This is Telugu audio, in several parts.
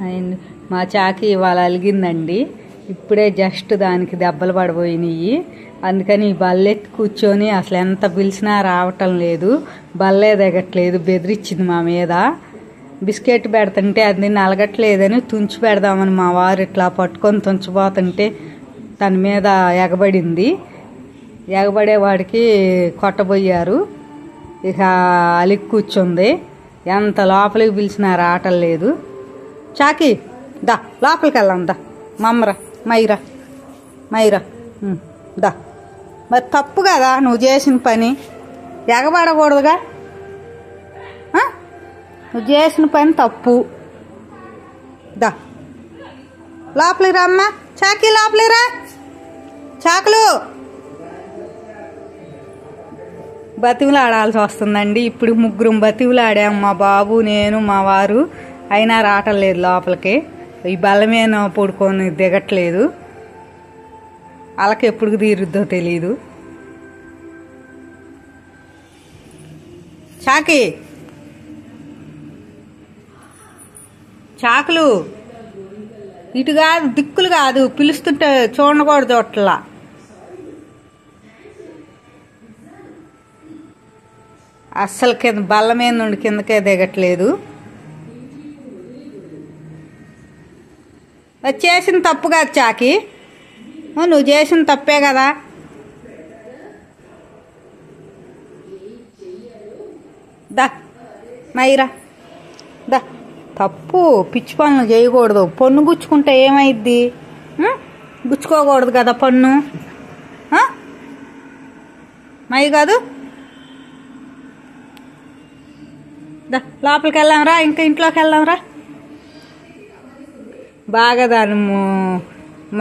అండ్ మా చాకి ఇవాళ అలిగిందండి. ఇప్పుడే జస్ట్ దానికి దెబ్బలు పడిపోయినాయి. అందుకని ఈ బల్లెత్తి కూర్చొని అసలు ఎంత పిలిచినా రావటం లేదు. బల్లే దిగట్లేదు, బెదిరించింది మా మీద. బిస్కెట్ పెడుతుంటే అది నలగట్లేదని తుంచి పెడదామని మా వారు ఇట్లా పట్టుకొని తుంచిపోతుంటే తన మీద ఎగబడింది. ఎగబడేవాడికి కొట్టబోయారు. ఇక అలిగి కూర్చుంది. ఎంత లోపలికి పిలిచినా రావటం లేదు. చాకి దా లోపలికి వెళ్దాం, దా మమ్మరా మైరా దా. మరి తప్పు కదా నువ్వు చేసిన పని, ఎగబడకూడదుగా. నువ్వు చేసిన పని తప్పు. దా లోపలికి రా అమ్మా. చాకి లోపలికి రా. చాకులు బతివులాడాల్సి వస్తుందండి. ఇప్పుడు ముగ్గురం బతివులాడాము, మా బాబు, నేను, మా వారు. అయినా రావటం లేదు లోపలికి. ఈ బల్లమేనో పడుకొని దిగట్లేదు. వాళ్ళకి ఎప్పుడు తీరుద్దో తెలీదు. చాకి చాకులు ఇటు కాదు, దిక్కులు కాదు, పిలుస్తుంటే చూడకూడదు అట్లా. అస్సలు కింద బల్ల మీద నుండి కిందకే దిగట్లేదు. చేసిన తప్పు కాదు చాకి, నువ్వు చేసిన తప్పే కదా. దా మైరా దా. తప్పు, పిచ్చి పనులు చేయకూడదు. పన్ను గుచ్చుకుంటే ఏమైద్ది? గుచ్చుకోకూడదు కదా పన్ను. మై కాదు. దా లోపలికి వెళ్దాంరా, ఇంకా ఇంట్లోకి వెళ్దాంరా. బాగా దాని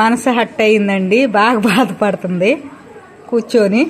మనసు హట్ అయిందండి, బాగా బాధపడుతుంది కూర్చొని.